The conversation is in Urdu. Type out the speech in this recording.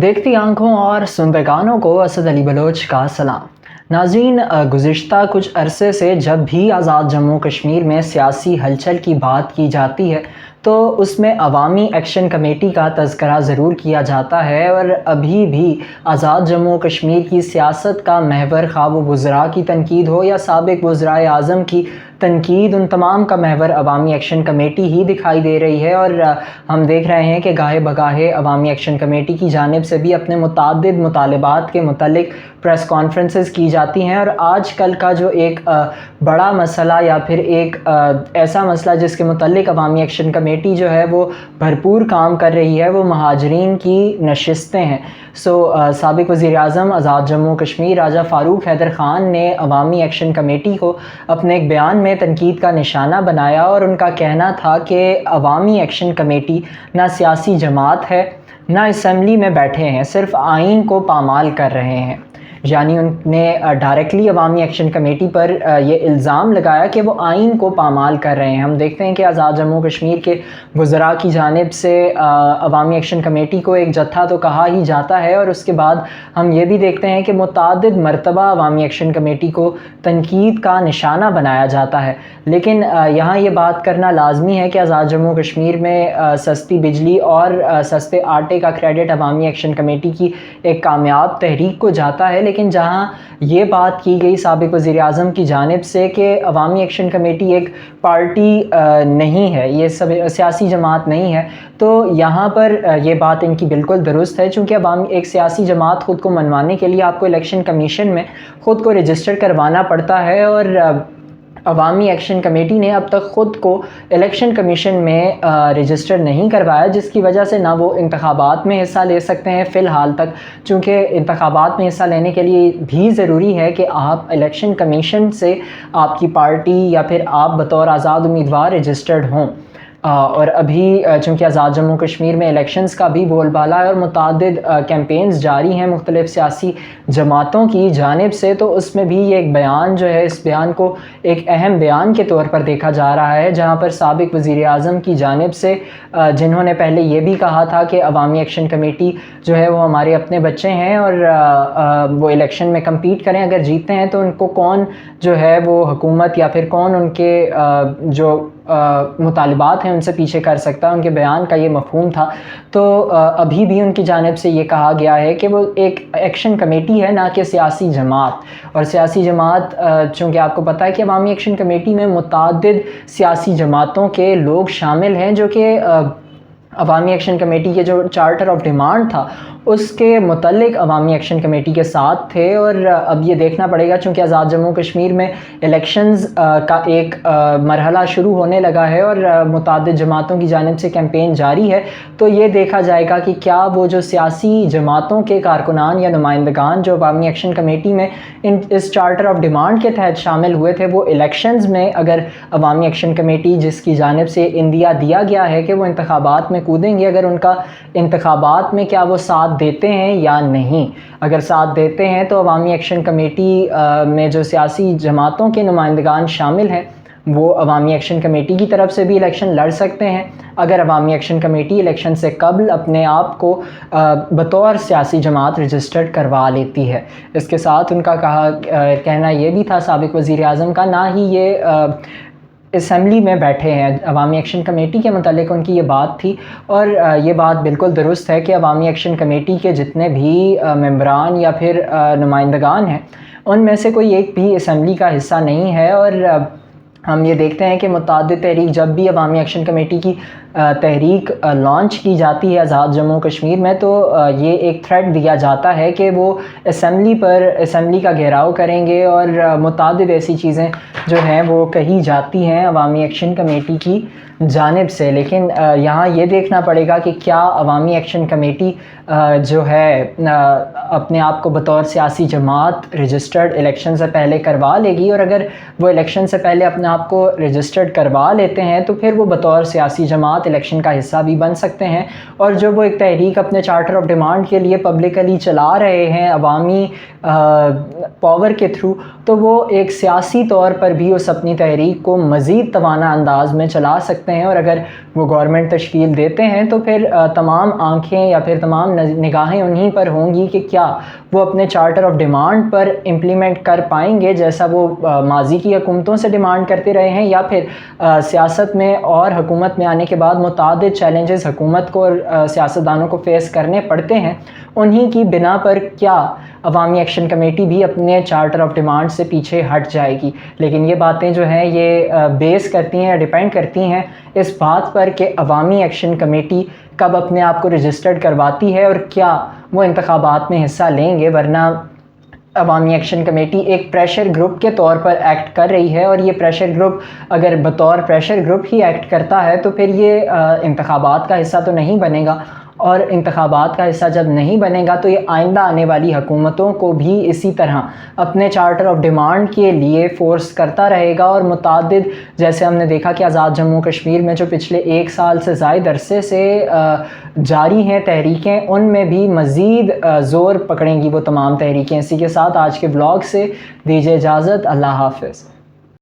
دیکھتی آنکھوں اور سنتے کانوں کو اسد علی بلوچ کا سلام۔ ناظرین، گزشتہ کچھ عرصے سے جب بھی آزاد جموں کشمیر میں سیاسی ہلچل کی بات کی جاتی ہے تو اس میں عوامی ایکشن کمیٹی کا تذکرہ ضرور کیا جاتا ہے، اور ابھی بھی آزاد جموں کشمیر کی سیاست کا محور خواہ وہ وزراء کی تنقید ہو یا سابق وزرائے اعظم کی تنقید، ان تمام کا محور عوامی ایکشن کمیٹی ہی دکھائی دے رہی ہے۔ اور ہم دیکھ رہے ہیں کہ گاہے بگاہے عوامی ایکشن کمیٹی کی جانب سے بھی اپنے متعدد مطالبات کے متعلق پریس کانفرنسز کی جاتی ہیں، اور آج کل کا جو ایک بڑا مسئلہ یا پھر ایک ایسا مسئلہ جس کے متعلق عوامی ایکشن کمیٹی جو ہے وہ بھرپور کام کر رہی ہے، وہ مہاجرین کی نشستیں ہیں۔ سابق وزیر اعظم آزاد جموں کشمیر راجہ فاروق حیدر خان نے عوامی ایکشن کمیٹی کو اپنے ایک بیان میں تنقید کا نشانہ بنایا، اور ان کا کہنا تھا کہ عوامی ایکشن کمیٹی نہ سیاسی جماعت ہے نہ اسمبلی میں بیٹھے ہیں، صرف آئین کو پامال کر رہے ہیں۔ یعنی ان نے ڈائریکٹلی عوامی ایکشن کمیٹی پر یہ الزام لگایا کہ وہ آئین کو پامال کر رہے ہیں۔ ہم دیکھتے ہیں کہ آزاد جموں کشمیر کے وزراء کی جانب سے عوامی ایکشن کمیٹی کو ایک جتھا تو کہا ہی جاتا ہے، اور اس کے بعد ہم یہ بھی دیکھتے ہیں کہ متعدد مرتبہ عوامی ایکشن کمیٹی کو تنقید کا نشانہ بنایا جاتا ہے۔ لیکن یہاں یہ بات کرنا لازمی ہے کہ آزاد جموں کشمیر میں سستی بجلی اور سستے آٹے کا کریڈٹ عوامی ایکشن کمیٹی کی ایک کامیاب تحریک کو جاتا ہے، لیکن جہاں یہ بات کی گئی سابق وزیر اعظم کی جانب سے کہ عوامی ایکشن کمیٹی ایک پارٹی نہیں ہے، یہ سیاسی جماعت نہیں ہے، تو یہاں پر یہ بات ان کی بالکل درست ہے، چونکہ ایک سیاسی جماعت خود کو منوانے کے لیے آپ کو الیکشن کمیشن میں خود کو رجسٹر کروانا پڑتا ہے، اور عوامی ایکشن کمیٹی نے اب تک خود کو الیکشن کمیشن میں رجسٹر نہیں کروایا، جس کی وجہ سے نہ وہ انتخابات میں حصہ لے سکتے ہیں فی الحال تک، چونکہ انتخابات میں حصہ لینے کے لیے بھی ضروری ہے کہ آپ الیکشن کمیشن سے آپ کی پارٹی یا پھر آپ بطور آزاد امیدوار رجسٹرڈ ہوں۔ اور ابھی چونکہ آزاد جموں کشمیر میں الیکشنز کا بھی بول بالا ہے اور متعدد کیمپینز جاری ہیں مختلف سیاسی جماعتوں کی جانب سے، تو اس میں بھی یہ ایک بیان جو ہے، اس بیان کو ایک اہم بیان کے طور پر دیکھا جا رہا ہے، جہاں پر سابق وزیر اعظم کی جانب سے جنہوں نے پہلے یہ بھی کہا تھا کہ عوامی ایکشن کمیٹی جو ہے وہ ہمارے اپنے بچے ہیں، اور وہ الیکشن میں کمپیٹ کریں، اگر جیتتے ہیں تو ان کو کون جو ہے وہ حکومت یا پھر کون ان کے جو مطالبات ہیں ان سے پیچھے کر سکتا ہے، ان کے بیان کا یہ مفہوم تھا۔ تو ابھی بھی ان کی جانب سے یہ کہا گیا ہے کہ وہ ایک ایکشن کمیٹی ہے نہ کہ سیاسی جماعت، اور سیاسی جماعت چونکہ آپ کو پتہ ہے کہ عوامی ایکشن کمیٹی میں متعدد سیاسی جماعتوں کے لوگ شامل ہیں، جو کہ عوامی ایکشن کمیٹی کے جو چارٹر آف ڈیمانڈ تھا اس کے متعلق عوامی ایکشن کمیٹی کے ساتھ تھے۔ اور اب یہ دیکھنا پڑے گا، چونکہ آزاد جموں کشمیر میں الیکشنز کا ایک مرحلہ شروع ہونے لگا ہے اور متعدد جماعتوں کی جانب سے کیمپین جاری ہے، تو یہ دیکھا جائے گا کہ کیا وہ جو سیاسی جماعتوں کے کارکنان یا نمائندگان جو عوامی ایکشن کمیٹی میں اس چارٹر آف ڈیمانڈ کے تحت شامل ہوئے تھے، وہ الیکشنز میں اگر عوامی ایکشن کمیٹی جس کی جانب سے اندیا دیا گیا ہے کہ وہ انتخابات میں کودیں گے، اگر ان کا انتخابات میں کیا وہ ساتھ دیتے ہیں یا نہیں۔ اگر ساتھ دیتے ہیں تو عوامی ایکشن کمیٹی میں جو سیاسی جماعتوں کے نمائندگان شامل ہیں وہ عوامی ایکشن کمیٹی کی طرف سے بھی الیکشن لڑ سکتے ہیں، اگر عوامی ایکشن کمیٹی الیکشن سے قبل اپنے آپ کو بطور سیاسی جماعت رجسٹرڈ کروا لیتی ہے۔ اس کے ساتھ ان کا کہنا یہ بھی تھا سابق وزیر اعظم کا، نہ ہی یہ اسمبلی میں بیٹھے ہیں، عوامی ایکشن کمیٹی کے متعلق ان کی یہ بات تھی، اور یہ بات بالکل درست ہے کہ عوامی ایکشن کمیٹی کے جتنے بھی ممبران یا پھر نمائندگان ہیں ان میں سے کوئی ایک بھی اسمبلی کا حصہ نہیں ہے۔ اور ہم یہ دیکھتے ہیں کہ متعدد تحریک جب بھی عوامی ایکشن کمیٹی کی تحریک لانچ کی جاتی ہے آزاد جموں کشمیر میں، تو یہ ایک تھریٹ دیا جاتا ہے کہ وہ اسمبلی کا گھیراؤ کریں گے، اور متعدد ایسی چیزیں جو ہیں وہ کہی جاتی ہیں عوامی ایکشن کمیٹی کی جانب سے۔ لیکن یہاں یہ دیکھنا پڑے گا کہ کیا عوامی ایکشن کمیٹی جو ہے اپنے آپ کو بطور سیاسی جماعت رجسٹرڈ الیکشن سے پہلے کروا لے گی، اور اگر وہ الیکشن سے پہلے اپنے آپ کو رجسٹرڈ کروا لیتے ہیں تو پھر وہ بطور سیاسی جماعت الیکشن کا حصہ بھی بن سکتے ہیں، اور جو وہ ایک تحریک اپنے چارٹر آف ڈیمانڈ کے لیے پبلکلی چلا رہے ہیں عوامی پاور کے تھرو، تو وہ ایک سیاسی طور پر بھی اس اپنی تحریک کو مزید توانا انداز میں چلا سکتے سکتے ہیں، اور اگر وہ گورنمنٹ تشکیل دیتے ہیں تو پھر تمام آنکھیں یا پھر تمام نگاہیں انہیں پر ہوں گی کہ کیا وہ اپنے charter of demand per implement کر پائیں گے جیسا وہ ماضی کی حکومتوں سے ڈیمانڈ کرتے رہے ہیں، یا پھر سیاست میں اور حکومت میں آنے کے بعد متعدد چیلنجز حکومت کو اور سیاستدانوں کو فیس کرنے پڑتے ہیں، انہی کی بنا پر کیا عوامی ایکشن کمیٹی بھی اپنے چارٹر آف ڈیمانڈ سے پیچھے ہٹ جائے گی۔ لیکن یہ باتیں جو ہیں یہ بیس کرتی ہیں، ڈیپینڈ کرتی ہیں اس بات پر کہ عوامی ایکشن کمیٹی کب اپنے آپ کو رجسٹرڈ کرواتی ہے اور کیا وہ انتخابات میں حصہ لیں گے، ورنہ عوامی ایکشن کمیٹی ایک پریشر گروپ کے طور پر ایکٹ کر رہی ہے، اور یہ پریشر گروپ اگر بطور پریشر گروپ ہی ایکٹ کرتا ہے تو پھر یہ انتخابات کا حصہ تو نہیں بنے گا، اور انتخابات کا حصہ جب نہیں بنے گا تو یہ آئندہ آنے والی حکومتوں کو بھی اسی طرح اپنے چارٹر آف ڈیمانڈ کے لیے فورس کرتا رہے گا، اور متعدد جیسے ہم نے دیکھا کہ آزاد جموں کشمیر میں جو پچھلے 1 سال سے زائد عرصے سے جاری ہیں تحریکیں، ان میں بھی مزید زور پکڑیں گی وہ تمام تحریکیں۔ اسی کے ساتھ آج کے بلاگ سے دیجیے اجازت، اللہ حافظ۔